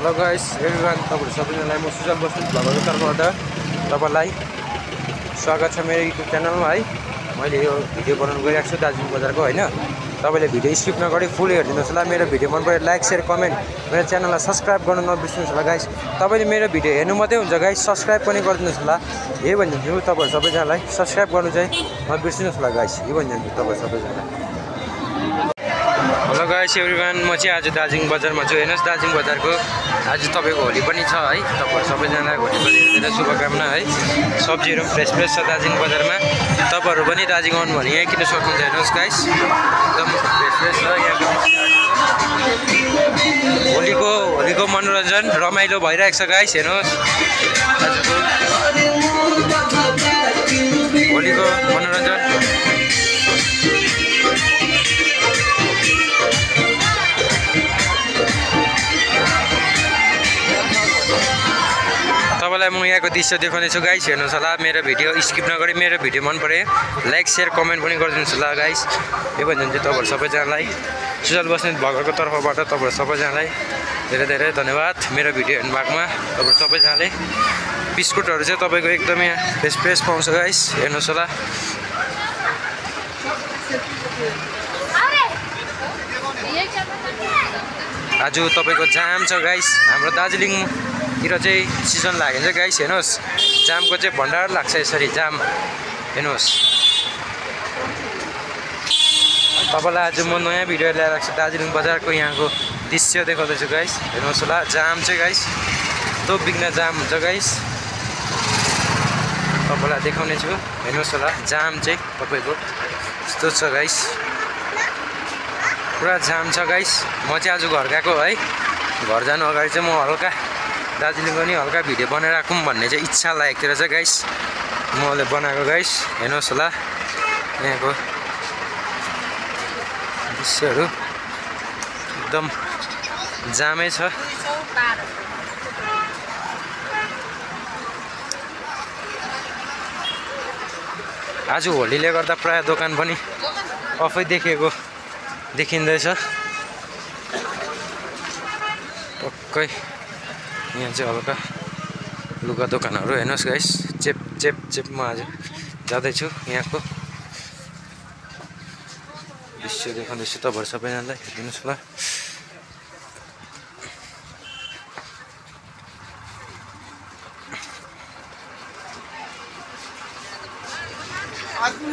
Hello guys everyone, तपाईहरु सबैजनालाई म सुजल बस्नेत भ्लगरको तर्फबाट तपाईलाई स्वागत छ मेरो युट्युब च्यानलमा है। मैले यो भिडियो बनाउन गइरहेको छु दार्जिलिङ बजारको हैन। तपाईले भिडियो स्किप नगरी फुल हेर्दिनुस् होला। मेरो भिडियो मन परे लाइक शेयर कमेन्ट, मेरो च्यानललाई सब्स्क्राइब गर्न नबिर्सिनुस् होला गाइस। तपाईले मेरो भिडियो हेर्नु मात्रै हुन्छ गाइस, सब्स्क्राइब पनि गरिदिनुस् होला। यही भन्छु तपाईहरु सबैजनालाई सब्स्क्राइब गर्नु चाहिँ नबिर्सिनुस् होला गाइस। यही भन्छु तपाईहरु सबैजनालाई। हेलो गाइस एभ्रिवान, म चाहिँ आज दार्जिलिङ बजारमा छु। हेर्नुस् दार्जिलिङ बजारको आज तपाईको होली पनि छ है। तपाईहरु सबैजनालाई होलीको धेरै धेरै शुभकामना है। सब्जीहरु फ्रेस फ्रेस छ दार्जिलिङ बजारमा। तपाईहरु पनि दार्जिलिङ आउनु भने यही किन सक्नुहुन्छ। हेर्नुस् गाइस एकदम फ्रेस फ्रेस छ यहाँको। होलीको मनोरञ्जन रमाइलो भइरहेको छ गाइस। हेर्नुस् आजको होलीको मनोरञ्जन। तपाईलाई म यहाँको दृश्य देखाउने छु गाइस। हेर्नुस् होला। मेरो भिडियो स्किप नगरी मेरो भिडियो मन परे लाइक शेयर कमेन्ट पनि गरिदिनुस् होला गाइस। यो भन्छ तपाईहरु सबैजनालाई सुजल बस्नेत भ्लगरको तर्फबाट तपाईहरु सबैजनालाई धेरै धेरै धन्यवाद मेरो भिडियो हेर्नु भएकोमा। तपाईहरु सबैजनाले बिस्कुटहरु चाहिँ तपाईको एकदम यहाँ फ्रेस फ्रेस पाउँछ गाइस। हेर्नुस् होला। आज तपाईको जाम छ गाइस। हाम्रो दार्जिलिङतिर चाहिँ सिजन लाग्यो चाहिँ गाइस। हेर्नुस् जामको चाहिँ भण्डार लाग्छ यसरी जाम। हेर्नुस् तपाईलाई आज म नयाँ भिडियो ल्याएर आएको छु दार्जिलिङ बजारको यहाँको दृश्य देखाउँदैछु गाइस। हेर्नुस् होला। जाम चाहिँ गाइस तो बिग्न जाम हुन्छ गाइस। तपाईलाई देखाउने छु। हेर्नुस् होला। जाम चाहिँ तपाईको यस्तो छ गाइस। पुरा जाम छ गाइस। म चाहिँ आज घर गएको है। घर जानु अगाडि चाहिँ म हल्का दार्जिलिङको नि हल्का भिडियो बनाएर राखौँ भन्ने चाहिँ इच्छा लागेको रहेछ गाइस। मैले बनाएको गाइस। हेर्नुहोस् होला। यहाँको दृश्यहरू एकदम जामै छ। आज होलीले गर्दा प्राय दोकान पनि अफै देखिँदैछ पक्कै। यहाँ चाहिँ हल्का लुगा दोकानहरू। हेर्नुहोस् गाइस चेपमा आज जाँदैछु। यहाँको दृश्य देखाउँदैछु तपाईहरु सबैजनालाई हेर्दिनुस् होला।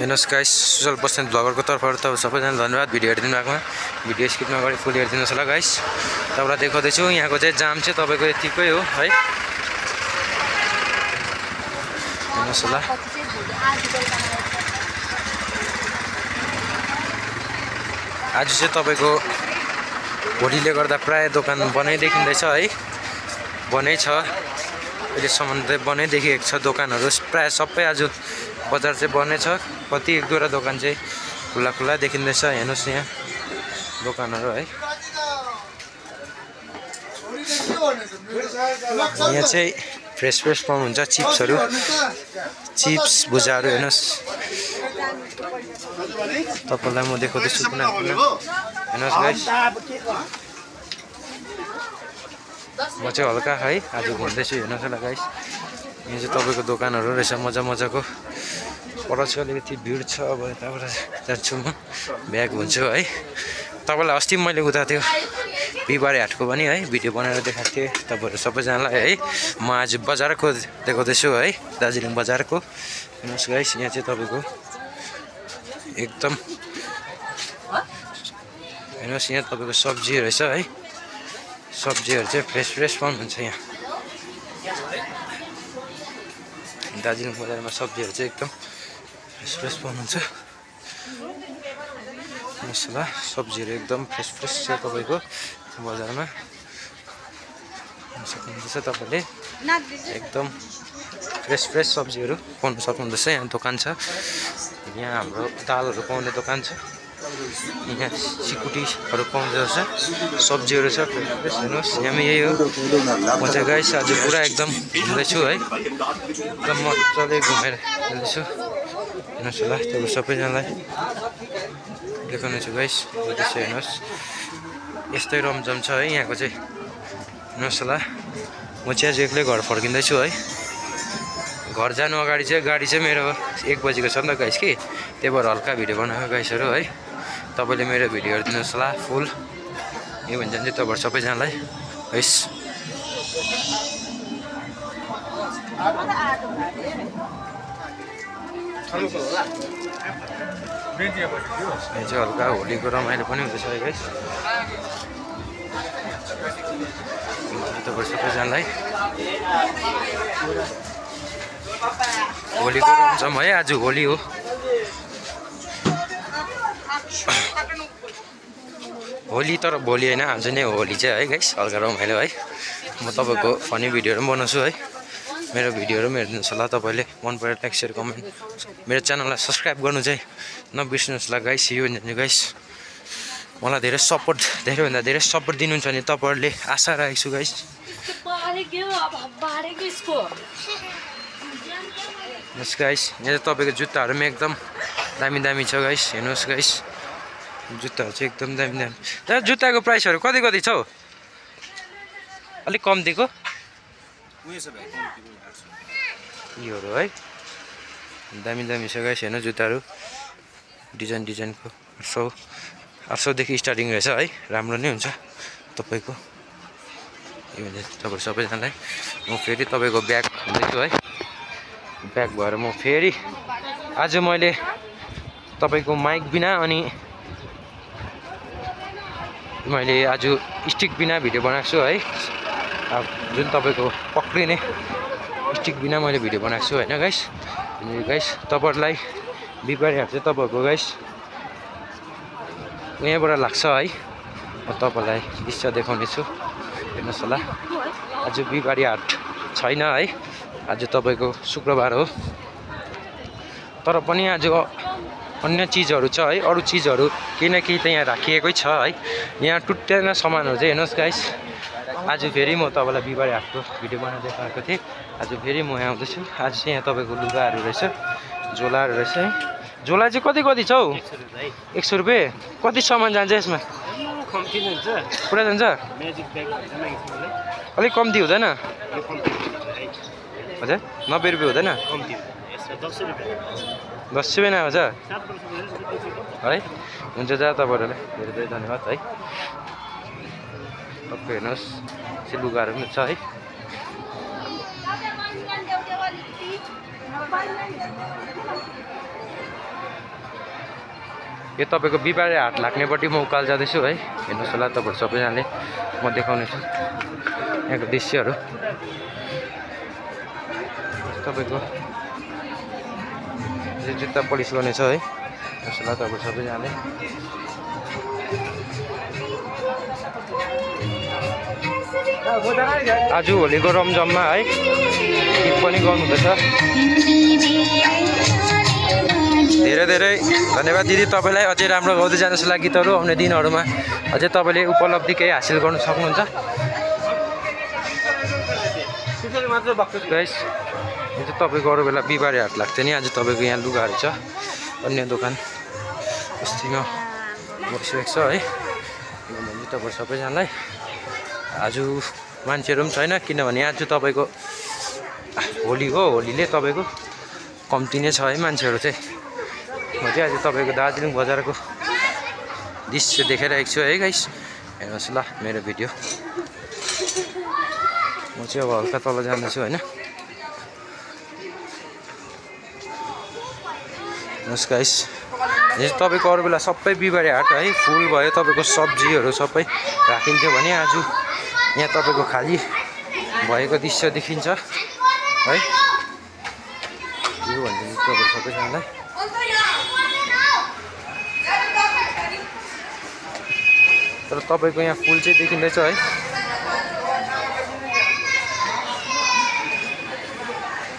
हेर्नुहोस् गाइस सुजल बस्नेत भ्लगरको तर्फबाट तपाईहरु सबैजनालाई धन्यवाद भिडियो हेरिदिनु भएकोमा। भिडियो स्किप नगरी फुल हेरिदिनुहोस् होला गाइस। तपाईलाई देखाउँदैछु यहाँको चाहिँ जाम चाहिँ तपाईको यतिकै हो है। हेर्नुहोस् होला। आज चाहिँ तपाईको होलीले गर्दा प्राय दोकान बनै देखिँदैछ है। बनै छ अहिलेसम्म चाहिँ बनै देखिएको छ दोकानहरू प्राय सबै। आज बजार चाहिँ बन्दै छ। कति एक दुईवटा दोकान चाहिँ खुल्ला देखिँदैछ। हेर्नुहोस् यहाँ दोकानहरू है। यहाँ चाहिँ फ्रेस पाउनुहुन्छ चिप्सहरू, चिप्स भुजाहरू। हेर्नुहोस् तपाईलाई म देखाउँदैछु कुना। हेर्नुहोस् गाइस म चाहिँ हल्का है आज घुम्दैछु। हेर्नुहोस् होला गाइस। यहाँ चाहिँ तपाईको दोकानहरू रहेछ मजाको। पर चाहिँ अलिकति भिड छ। अब यताबाट जान्छु म ब्याग हुन्छु है। तपाईलाई अस्ति मैले उता थियो बिहिबारे हाटको पनि है भिडियो बनाएर देखाएको थिएँ तपाईहरु सबैजनालाई है। म आज बजारको देखाउँदैछु है दार्जिलिङ बजारको। हेर्नुहोस् गाइस यहाँ चाहिँ तपाईको एकदम हेर्नुहोस् यहाँ तपाईको सब्जीहरू रहेछ है। सब्जीहरू चाहिँ फ्रेस पाउनुहुन्छ यहाँ दार्जिलिङ बजारमा। सब्जीहरू चाहिँ एकदम फ्रेस पाउनुहुन्छ। हेर्नुहोस् होला। सब्जीहरू एकदम फ्रेस छ तपाईको बजारमा सक्नुहुँदैछ। तपाईले एकदम फ्रेस सब्जीहरू पाउन सक्नुहुँदैछ। यहाँ दोकान छ। यहाँ हाम्रो दालहरू पाउने दोकान छ। यहाँ सिकुटीहरू पाउँदछ। सब्जीहरू छ फ्रेस। हेर्नुहोस् यहाँ यही हो। म चाहिँ गाइस आज पुरा एकदम घुम्दैछु है। एकदम मजाले घुमेर जाँदैछु। हेर्नुहोस् होला। तपाईहरु सबैजनालाई देखाउने छु गाइस। दृश्य हेर्नुहोस् यस्तै रमझम छ है यहाँको चाहिँ। हेर्नुहोस् होला म चाहिँ आज एक्लै घर फर्किँदैछु है। घर जानु अगाडि चाहिँ गाडी चाहिँ मेरो 1 बजीको छ नि त गाइस कि, त्यही भएर हल्का भिडियो बनाएको गाइसहरू है। तपाईँले मेरो भिडियोहरू दिनुहोस् होला फुल, यो भन्छ चाहिँ तपाईहरु सबैजनालाई हैस। यो चाहिँ हल्का होलीको रमाइलो पनि हुँदैछ है गाइस। तपाईँहरु सबैजनालाई होलीको रमझम है, आज होली हो। होली तर भोलि होइन, आज नै होली चाहिँ है गाइस, हल्का रमाइलो है। म तपाईँको फनी भिडियोहरू पनि बनाउँछु है। मेरो भिडियोहरू पनि हेरिदिनुहोस् होला तपाईँले, मन पऱ्यो लाइक सेयर कमेन्ट, मेरो च्यानललाई सब्सक्राइब गर्नु चाहिँ नबिर्सिनुहोस् होला गाइस। यो भन्छु गाइस, मलाई धेरै सपोर्ट, धेरैभन्दा धेरै सपोर्ट दिनुहुन्छ भने तपाईँहरूले आशा राखेको छु गाइस। यस गाइस, यहाँ तपाईँको जुत्ताहरू पनि एकदम दामी दामी छ गाइस, हेर्नुहोस् गाइस। जुत्ताहरू चाहिँ एकदम दामी दामी। तर जुत्ताको प्राइसहरू कति कति छ हौ? अलिक कम्तीको योहरू है, दामी दामी छ गाइस। हेर्नु जुत्ताहरू डिजाइन डिजाइनको 800देखि स्टार्टिङ रहेछ है, राम्रो नै हुन्छ तपाईँको। यो भने तपाईँहरू सबैजनालाई म फेरि तपाईँको ब्याग हुँदैछु है। ब्याग भएर म फेरि आज मैले तपाईँको माइक बिना अनि मैले आज स्टिक बिना भिडियो बनाएको छु है। अब जुन तपाईँको पक्रिने स्टिक बिना मैले भिडियो बनाएको छु होइन गाइस। गाइस तपाईँहरूलाई बिहिबारे हाट चाहिँ तपाईँहरूको गाइस यहाँबाट लाग्छ है। म तपाईँलाई दृश्य देखाउने छु, हेर्नुहोस् होला। आज बिहिबारे हाट छैन है, आज तपाईँको शुक्रबार हो। तर पनि आज अन्य चिजहरू छ है, अरू चिजहरू केही न केही त यहाँ राखिएकै छ है। यहाँ टुट्टेन सामानहरू चाहिँ हेर्नुहोस् गाइस। आज फेरि म तपाईँलाई बिहिबारे हाटको भिडियो बनाएर देखाएको थिएँ, आज फेरि म यहाँ आउँदैछु। आज चाहिँ यहाँ तपाईँको लुगाहरू रहेछ, झोलाहरू रहेछ है। झोला चाहिँ कति कति छ हौ? 100 रुपियाँ। कति सामान जान्छ यसमा? पुरा जान्छ? अलिक कम्ती हुँदैन? हजुर 90 रुपियाँ हुँदैन? 10 रुपियाँ आउँछ है। हुन्छ जा, तपाईँहरूलाई धेरै धेरै धन्यवाद है। टक्कै हेर्नुहोस्, लुगाहरू पनि छ है। यो तपाईँको बिहिबारे हाट लाग्नेपट्टि म उकालो जाँदैछु है। हेर्नुहोस् होला तपाईँहरू सबैजनाले, म देखाउने छु यहाँको दृश्यहरू। तपाईँको जुत्ता पलिस गर्ने छ है, हेर्नुहोस् होला तपाईँहरू सबैजनाले। आज होलीको रमझममा है गीत पनि गाउनुहुँदैछ। धेरै धेरै धन्यवाद दिदी तपाईँलाई, अझै राम्रो गाउँदै जानुहोस् होला गीतहरू। आउने दिनहरूमा अझै तपाईँले उपलब्धि केही हासिल गर्न सक्नुहुन्छ गाइस। यो चाहिँ तपाईँको अरू बेला बिहिबारे हाट लाग्छ नि, आज तपाईँको यहाँ लुगाहरू छ, अन्य दोकान बस्तीमा बसिरहेको छ है। तपाईँहरू सबैजनालाई आज मान्छेहरू पनि छैन, किनभने आज तपाईँको होली हो। होलीले तपाईँको कम्ती नै छ है मान्छेहरू चाहिँ। म चाहिँ आज तपाईँको दार्जिलिङ बजारको दृश्य देखाइरहेको छु है गाइस, हेर्नुहोस् ल मेरो भिडियो। म चाहिँ अब हल्का तल जाँदैछु होइन। हेर्नुहोस् गाइस, यो तपाईँको अरू बेला सबै बिहिबारे हाट है फुल भयो, तपाईँको सब्जीहरू सबै राखिन्थ्यो भने आज यहाँ तपाईँको खाली भएको दृश्य देखिन्छ है। यो भन्छ तपाईँहरू सबैजनालाई। तर तपाईँको यहाँ फुल चाहिँ देखिँदैछ है।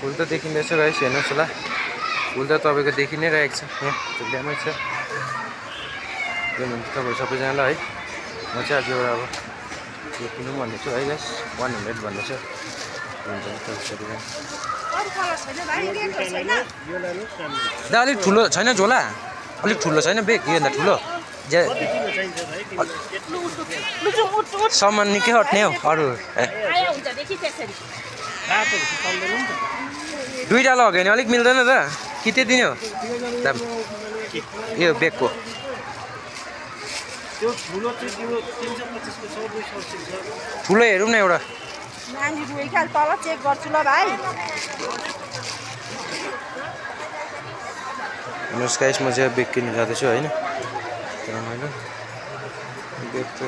फुल त देखिँदैछ गाइस, हेर्नुहोस् होला। फुल त तपाईँको देखि नै रहेको छ, यहाँ झुल्यामै छ। यो भन्छ तपाईँहरू सबैजनालाई है। म चाहिँ आज एउटा अब यो किनौँ भन्ने छु है गाइस, 100 भन्ने छ। हुन्छ दा अलिक ठुलो छैन झोला? अलिक ठुलो छैन बेग? योभन्दा ठुलो सामान निकै हट्ने हो अरू दुईटा लग्यो भने अलिक मिल्दैन त कि त्यति नै हो दाम यो बेगको ठुलो हेरौँ न एउटा चेक गर्छु ल भाइ हेर्नुहोस् गाइस म चाहिँ बेग किन्नु जाँदैछु होइन मैले बेग त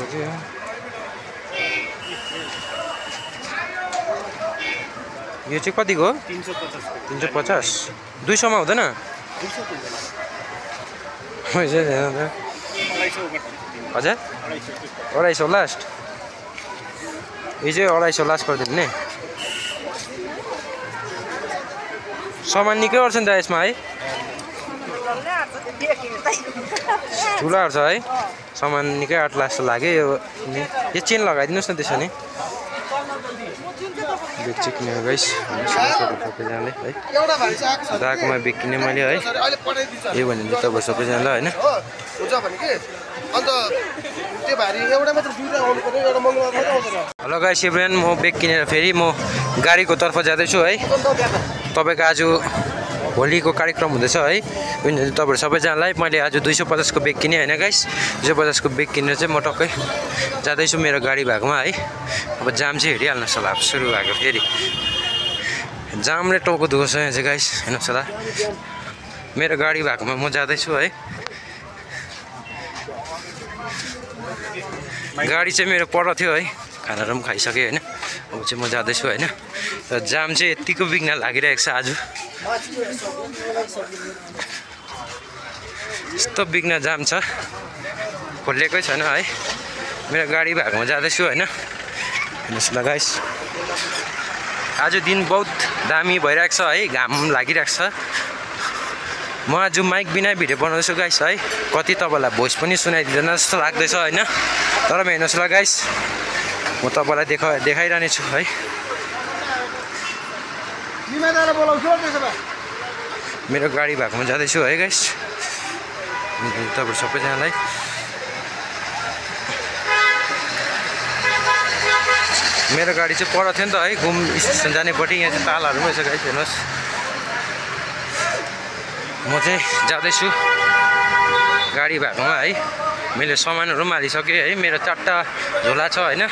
यो चाहिँ कतिको हो 350 200 मा हुँदैन हजुर 250 लास्ट यो चाहिँ 250 लास्ट गरिदिनु नि सामान निकै गर्छ नि त यसमा है ठुलो आँट्छ है सामान निकै आँट्ला जस्तो लाग्यो यो चेन लगाइदिनुहोस् न त्यसो नि बेग चाहिँ किनेको गाइस सबैजनाले है दाकोमा बेग किने मैले है यो भने तपाईँ सबैजनालाई होइन हेलो गाइस एभ्रिवान म बेग किनेर फेरि म गाडीको तर्फ जाँदैछु है तपाईँको आज होलीको कार्यक्रम हुँदैछ है तपाईँहरू सबैजनालाई मैले आज 250 को बेग किने होइन गाइस 250 को बेग किनेर चाहिँ म टक्कै जाँदैछु मेरो गाडी भएकोमा है अब जाम चाहिँ हेरिहाल्नुहोस् होला अब सुरु भएको फेरि जामले टाउको दुख्छ यहाँ चाहिँ गाइस हेर्नुहोस् होला मेरो गाडी भएकोमा म जाँदैछु है गाडी चाहिँ मेरो पर थियो है खानाहरू पनि खाइसकेँ होइन अब चाहिँ म जाँदैछु होइन र जाम चाहिँ यतिको बिघ्न लागिरहेको छ आज यस्तो बिघ्न जाम छ खोलिएकै छैन है मेरो गाडी भएकोमा जाँदैछु होइन हेर्नुहोस् ल गाइस आज दिन बहुत दामी भइरहेको छ है घाम लागिरहेको छ म आज माइक बिना भिडियो बनाउँदैछु गाइस है कति तपाईँलाई भोइस पनि सुनाइदिँदैन जस्तो लाग्दैछ होइन तर हेर्नुहोस् ल गाइस म तपाईँलाई देखाइरहने छु है मेरो गाडी भएकोमा जाँदैछु है गाइस तपाईँहरू सबैजनालाई मेरो गाडी चाहिँ पर थियो नि त है घुम स्टेसन जानेपट्टि यहाँ चाहिँ तालहरू पनि छ गाइस हेर्नुहोस् म चाहिँ जाँदैछु गाडी भएकोमा है मैले सामानहरू पनि हालिसकेँ है मेरो 4टा झोला छ होइन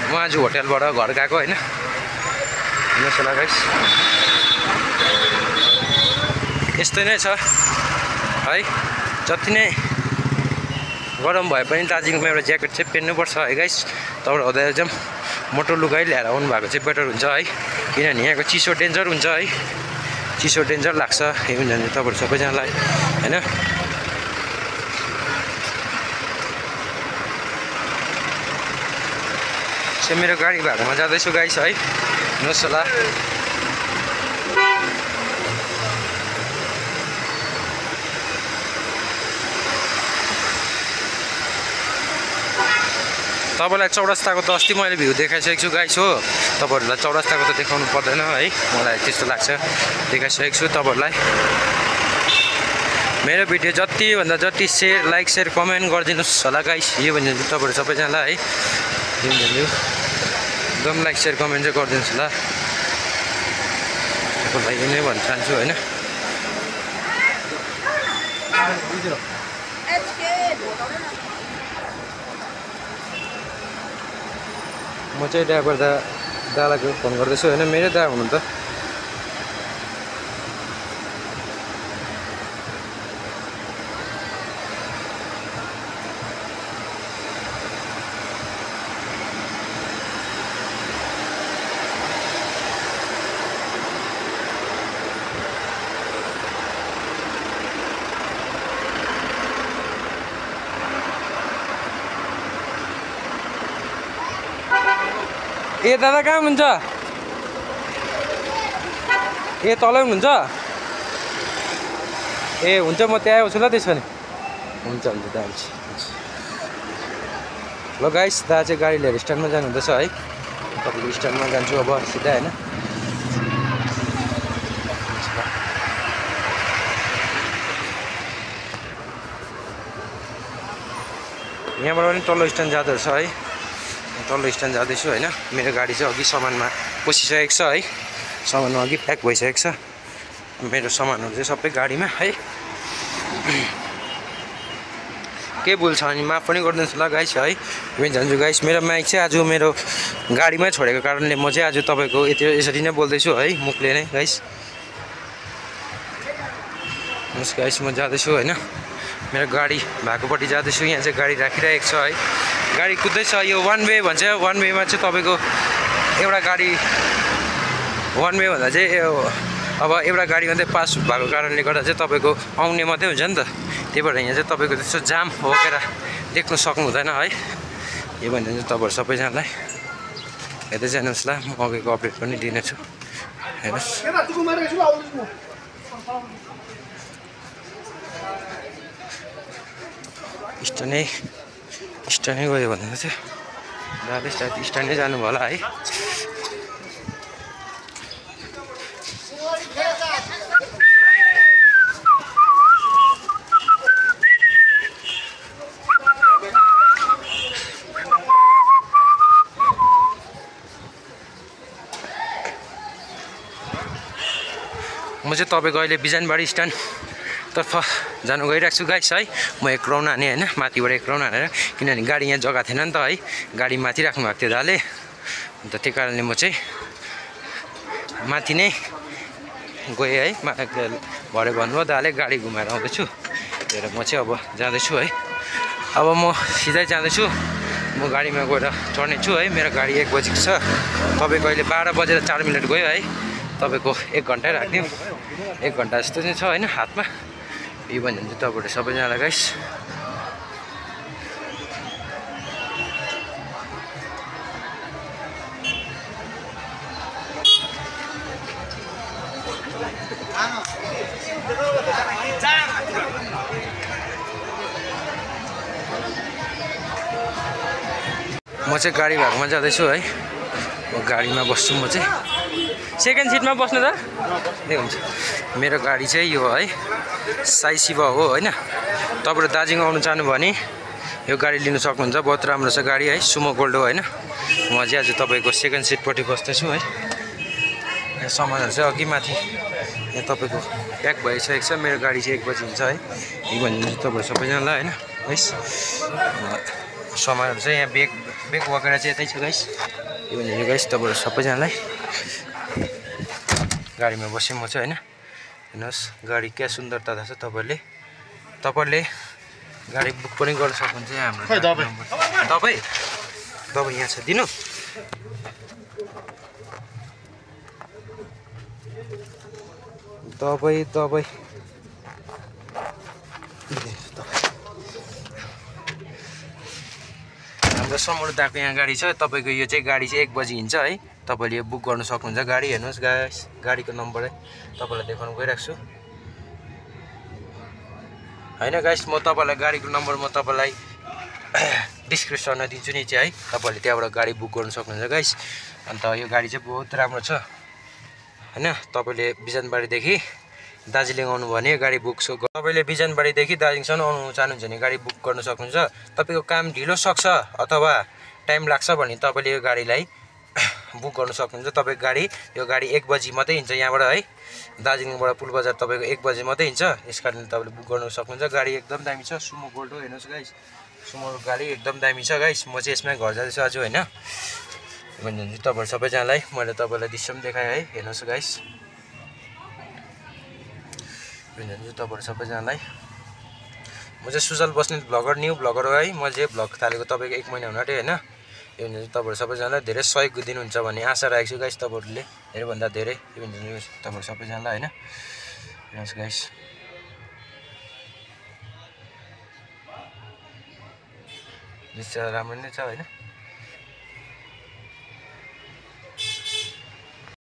म आज होटेलबाट घर गएको होइन हेर्नुहोस् होला गाइस यस्तै नै छ है जति नै गरम भए पनि दार्जिलिङमा एउटा ज्याकेट चाहिँ पेर्नुपर्छ है गाइस तपाईँ हुँदा एकदम मोटो लुगाइ ल्याएर आउनु भएको चाहिँ बेटर हुन्छ है किनभने यहाँको चिसो डेन्जर हुन्छ है चिसो डेन्जर लाग्छ यही हुन्छ भने तपाईँहरू सबैजनालाई होइन चाहिँ मेरो गाडी भएकोमा जाँदैछु गाइस है हेर्नुहोस् होला तपाईँलाई चौरस्ताको त अस्ति मैले भ्यू देखाइसकेको छु गाइस हो तपाईँहरूलाई चौरस्ताको त देखाउनु पर्दैन है मलाई त्यस्तो लाग्छ देखाइसकेको छु तपाईँहरूलाई मेरो भिडियो जतिभन्दा जति लाइक सेयर कमेन्ट गरिदिनुहोस् होला गाइस यो भने तपाईँहरू सबैजनालाई है यो भने एकदम लाइक सेयर कमेन्ट चाहिँ गरिदिनुहोस् होला तपाईँलाई यो नै भन्न चाहन्छु होइन म चाहिँ ड्राइभर दादालाई फोन गर्दैछु होइन मेरो दा हुनु त ए दादा कहाँ हुनुहुन्छ ए तलै हुनुहुन्छ ए हुन्छ म त्यहाँ आउँछु ल त्यसो भने हुन्छ हुन्छ दा हुन्छ ल गाइस दा चाहिँ गाडी लिएर स्ट्यान्डमा जानुहुँदैछ है तपाईँको स्ट्यान्डमा जान्छु अब सिधा होइन यहाँबाट पनि तल्लो स्ट्यान्ड जाँदो रहेछ है तल्लो स्ट्यान्ड जाँदैछु होइन मेरो गाडी चाहिँ अघि सामानमा पसिसकेको छ है सामानमा अघि प्याक भइसकेको छ मेरो सामानहरू चाहिँ सबै गाडीमा है के भुल छ भने माफ पनि गरिदिनुहोस् ल गाइस है म जान्छु गाइस मेरो माइक चाहिँ आज मेरो गाडीमै छोडेको कारणले म चाहिँ आज तपाईँको यसरी नै बोल्दैछु है मुखले नै गाइस गाइस म जाँदैछु होइन मेरो गाडी भएकोपट्टि जाँदैछु यहाँ चाहिँ गाडी राखिरहेको छ है गाडी कुद्दैछ यो वान वे भन्छ वान वेमा चाहिँ तपाईँको एउटा गाडी वान वे भन्दा चाहिँ अब एउटा गाडी मात्रै पास भएको कारणले गर्दा चाहिँ तपाईँको आउने मात्रै हुन्छ नि त त्यही भएर यहाँ चाहिँ तपाईँको त्यस्तो जाम वगेरा देख्नु सक्नु हुँदैन है यो भने चाहिँ तपाईँहरू सबैजनालाई हेर्दै जानुहोस् ल म अघिको अपडेट पनि दिनेछु हेर्नुहोस् स्ट्यान्डै गयो भने चाहिँ दाले सायद स्ट्यान्डै जानुभयो होला है म चाहिँ तपाईँको अहिले बिजनबारी स्ट्यान्डतर्फ जानु गइरहेको छु गाइस है म एक राउन्ड हाने होइन माथिबाट एक राउन्ड हानेर किनभने गाडी यहाँ जग्गा थिएन नि त है गाडी माथि राख्नु भएको थियो दाले अन्त त्यही कारणले म चाहिँ माथि नै गएँ है भरे भन्नुभयो दाले गाडी घुमाएर आउँदैछु त्यही भएर म चाहिँ अब जाँदैछु है अब म सिधै जाँदैछु म गाडीमा गएर चढ्नेछु है मेरो गाडी 1 बजीको छ तपाईँको अहिले 12 बजेर 4 मिनट गयो है तपाईँको 1 घन्टै राख्दिउँ 1 घन्टा जस्तो चाहिँ छ होइन हातमा यो भने चाहिँ तपाईँहरू सबैजनालाई गाइस म चाहिँ गाडी भागमा जाँदैछु है म गाडीमा बस्छु म चाहिँ सेकेन्ड सिटमा बस्नु त ए हुन्छ मेरो गाडी चाहिँ यो है साई शिव हो होइन तपाईँहरू दार्जिलिङ आउनु चाहनुभयो भने यो गाडी लिनु सक्नुहुन्छ बहुत राम्रो छ गाडी है सुमो गोल्ड हो होइन म चाहिँ आज तपाईँको सेकेन्ड सिटपट्टि बस्दैछु है यहाँ सामानहरू चाहिँ अघि माथि यहाँ तपाईँको प्याक भइसकेको छ मेरो गाडी चाहिँ 1 बजी हुन्छ है यो भन्नु तपाईँहरू सबैजनालाई होइन गाइस सामानहरू चाहिँ यहाँ बेग वगेरा चाहिँ यतै छ गाइस यो भने गाइस तपाईँहरू सबैजनालाई गाडीमा बसेँ म चाहिँ होइन हेर्नुहोस् गाडी क्या सुन्दरता छ तपाईँहरूले गाडी बुक पनि गर्न सक्नुहुन्छ हाम्रो तपाईँ यहाँ छ दिनु तपाईँ हाम्रो समृद्धको यहाँ गाडी छ तपाईँको यो चाहिँ गाडी चाहिँ 1 बजी हिँड्छ है तपाईँले बुक गर्न सक्नुहुन्छ गाडी हेर्नुहोस् गाइस गाडीको नम्बरै तपाईँलाई देखाउन गइरहेको छु होइन गाइस म तपाईँलाई गाडीको नम्बर म तपाईँलाई डिस्क्रिप्सनमा दिन्छु नि चाहिँ है तपाईँहरूले त्यहाँबाट गाडी बुक गर्न सक्नुहुन्छ गाइस अन्त यो गाडी चाहिँ बहुत राम्रो छ होइन तपाईँले बिजनबारीदेखि दार्जिलिङ आउनु भने गाडी बुक तपाईँले बिजनबारीदेखि दार्जिलिङसम्म आउनु चाहनुहुन्छ भने गाडी बुक गर्न सक्नुहुन्छ तपाईँको काम ढिलो सक्छ अथवा टाइम लाग्छ भने तपाईँले यो गाडीलाई बुक गर्न सक्नुहुन्छ तपाईँको गाडी यो गाडी 1 बजी मात्रै हिँड्छ यहाँबाट है दार्जिलिङबाट पुल बजार तपाईँको 1 बजी मात्रै हिँड्छ यस कारणले तपाईँले बुक गर्न सक्नुहुन्छ गाडी एकदम दामी छ सुमो गोल्ड हो हेर्नुहोस् गाइस सुमो गाडी एकदम दामी छ गाइस म चाहिँ यसमै घर जाँदैछु आज होइन भने तपाईँहरू सबैजनालाई मैले तपाईँलाई दृश्य पनि देखाएँ है हेर्नुहोस् गाइस भन्छु तपाईँहरू सबैजनालाई म चाहिँ Sujal Basnet vlogger new vlogger हो है म चाहिँ भ्लग थालेको तपाईँको 1 महिना हुन आँट्यो होइन यो भने तपाईँहरू सबैजनालाई धेरै सहयोग दिनुहुन्छ भन्ने आशा राखेको छु गाइस तपाईँहरूले धेरैभन्दा धेरै यो भने तपाईँहरू सबैजनालाई होइन हेर्नुहोस् गाइस दृश्य राम्रो नै छ होइन